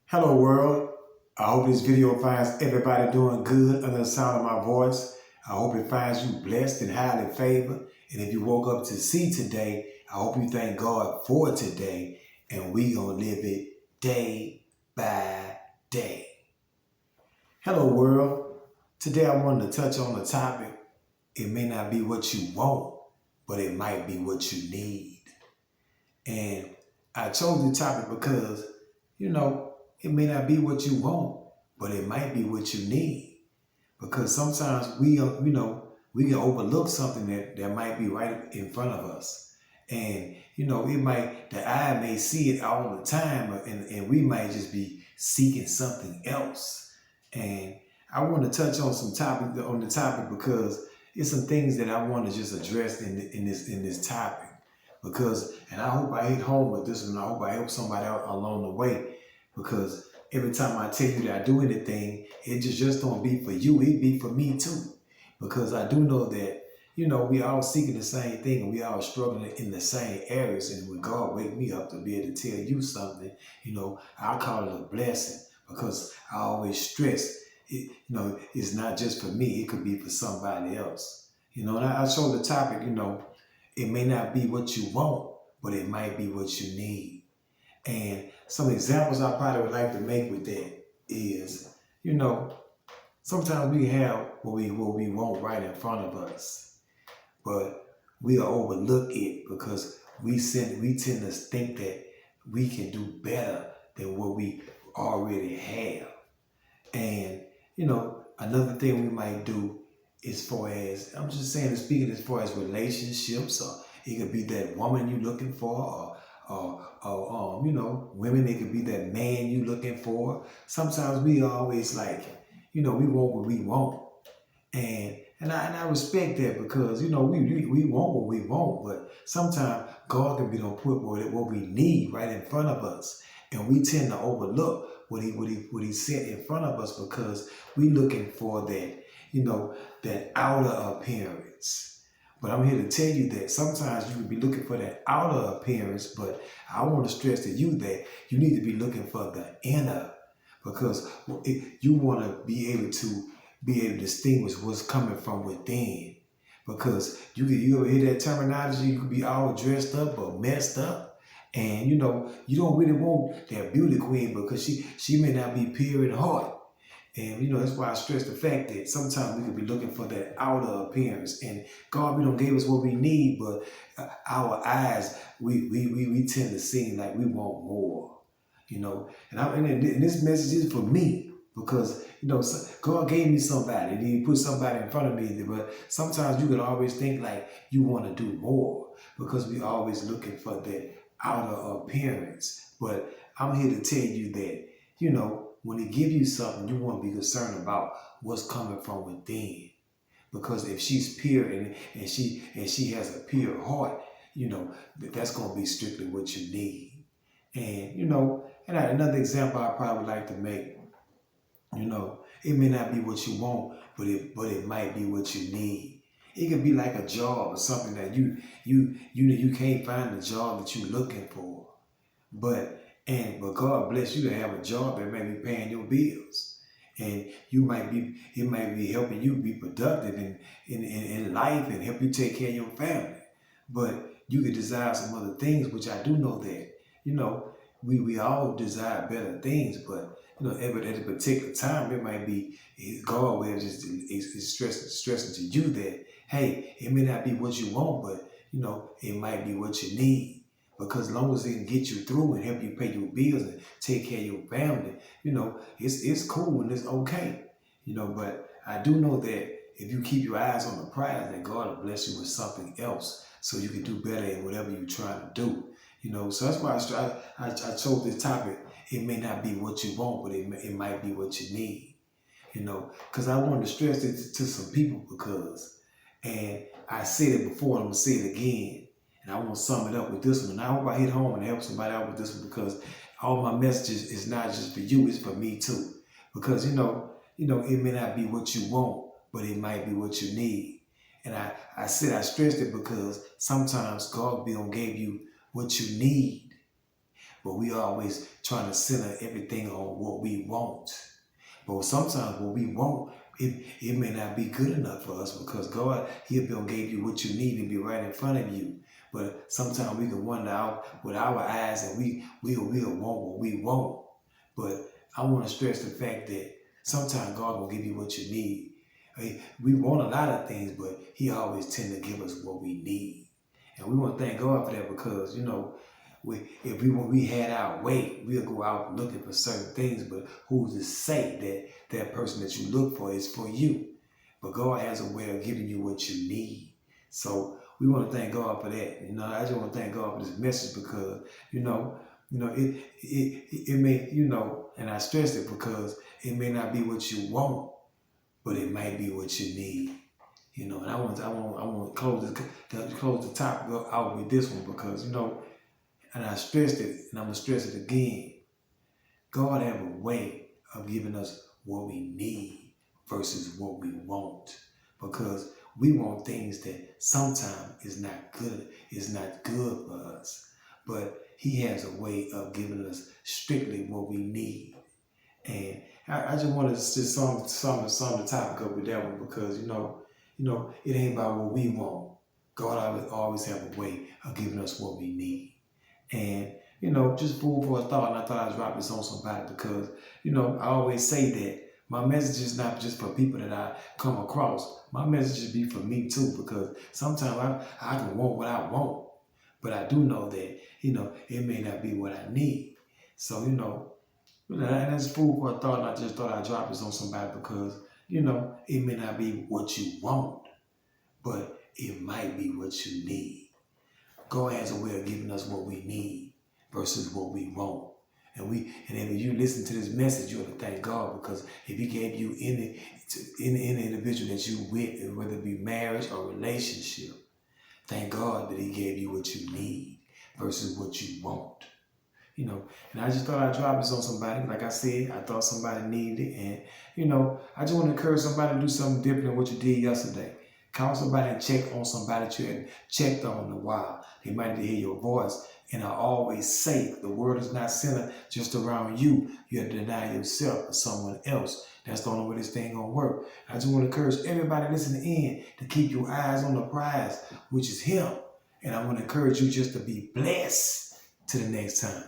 Hello world. I hope this video finds everybody doing good under the sound of my voice. I hope it finds you blessed and highly favored. And if you woke up to see today, I hope you thank God for today. And we gonna live it day by day. Hello world. Today I wanted to touch on a topic. It may not be what you want, but it might be what you need. And I chose the topic because, it may not be what you want, but it might be what you need. Because sometimes we can overlook something that might be right in front of us. And, the eye may see it all the time, and we might just be seeking something else. And I want to touch on the topic because it's some things that I want to just address in this topic. And I hope I hit home with this one. I hope I help somebody out along the way. Because every time I tell you that I do anything, it just don't be for you. It be for me too. Because I do know that, we all seeking the same thing and we all struggling in the same areas. And when God wake me up to be able to tell you something, I'll call it a blessing. Because I always stress, it's not just for me. It could be for somebody else. And I show the topic, it may not be what you want, but it might be what you need. And some examples I probably would like to make with that is, sometimes we have what we want right in front of us, but we overlook it because we tend to think that we can do better than what we already have. And, another thing we might do as far as, I'm just saying, speaking as far as relationships, or it could be that woman you're looking for, women, it could be that man you looking for. Sometimes we always we want what we want. And I respect that because, we want what we want, but sometimes God can be gonna put what we need right in front of us. And we tend to overlook what he set in front of us because we looking for that, that outer appearance. But I'm here to tell you that sometimes you would be looking for that outer appearance, but I want to stress to you that you need to be looking for the inner, because you want to be able to distinguish what's coming from within. Because you ever hear that terminology? You could be all dressed up or messed up, and you don't really want that beauty queen because she may not be pure in heart. And that's why I stress the fact that sometimes we could be looking for that outer appearance. And God, we don't give us what we need, but our eyes, we tend to seem like we want more. And this message is for me because God gave me somebody, and He put somebody in front of me. But sometimes you can always think like you want to do more because we always looking for that outer appearance. But I'm here to tell you that when He give you something, you want to be concerned about what's coming from within. Because if she's pure and she has a pure heart, that's going to be strictly what you need. And and another example I probably would like to make, it may not be what you want, but it might be what you need. It could be like a job or something that you can't find the job that you're looking for, but God bless you to have a job that may be paying your bills, and it might be helping you be productive in life and help you take care of your family. But you could desire some other things, which I do know that we all desire better things, but at a particular time it might be God will just is stressing to you that hey, it may not be what you want, but it might be what you need. Because as long as it can get you through and help you pay your bills and take care of your family, it's cool and it's okay. But I do know that if you keep your eyes on the prize, that God will bless you with something else so you can do better in whatever you're trying to do. So that's why I chose this topic. It may not be what you want, but it might be what you need. Because I wanted to stress it to some people and I said it before and I'm going to say it again. And I want to sum it up with this one. And I hope I hit home and help somebody out with this one because all my messages is not just for you, it's for me too. Because, it may not be what you want, but it might be what you need. And I stressed it because sometimes God will give you what you need, but we always trying to center everything on what we want. But sometimes what we want, it may not be good enough for us because God, He'll gave you what you need and be right in front of you. But sometimes we can wander out with our eyes and we'll want what we want. But I want to stress the fact that sometimes God will give you what you need. We want a lot of things, but He always tend to give us what we need. And we want to thank God for that because, if we had our way, we'll go out looking for certain things, but who's to say that person that you look for is for you? But God has a way of giving you what you need. So we want to thank God for that. I just want to thank God for this message because, it may, and I stress it because it may not be what you want, but it might be what you need. And I want to close the topic out with this one because, and I stressed it, and I'm going to stress it again. God have a way of giving us what we need versus what we want. Because we want things that sometimes is not good for us. But He has a way of giving us strictly what we need. And I just wanted to just sum the topic up with that one because, it ain't about what we want. God always have a way of giving us what we need. And, just food for a thought, and I thought I'd drop this on somebody because, I always say that my message is not just for people that I come across. My message should be for me too because sometimes I can want what I want, but I do know that, it may not be what I need. So, and that's food for a thought, and I just thought I'd drop this on somebody because, it may not be what you want, but it might be what you need. God has a way of giving us what we need versus what we want. And if you listen to this message, you ought to thank God because if He gave you any individual that you with, whether it be marriage or relationship, thank God that He gave you what you need versus what you want. And I just thought I'd drop this on somebody. Like I said, I thought somebody needed it. And, I just want to encourage somebody to do something different than what you did yesterday. Call somebody and check on somebody that you hadn't checked on in a while. They might need to hear your voice. And I always say, the world is not centered just around you. You have to deny yourself for someone else. That's the only way this thing gonna work. I just want to encourage everybody listening in to keep your eyes on the prize, which is Him. And I want to encourage you just to be blessed till the next time.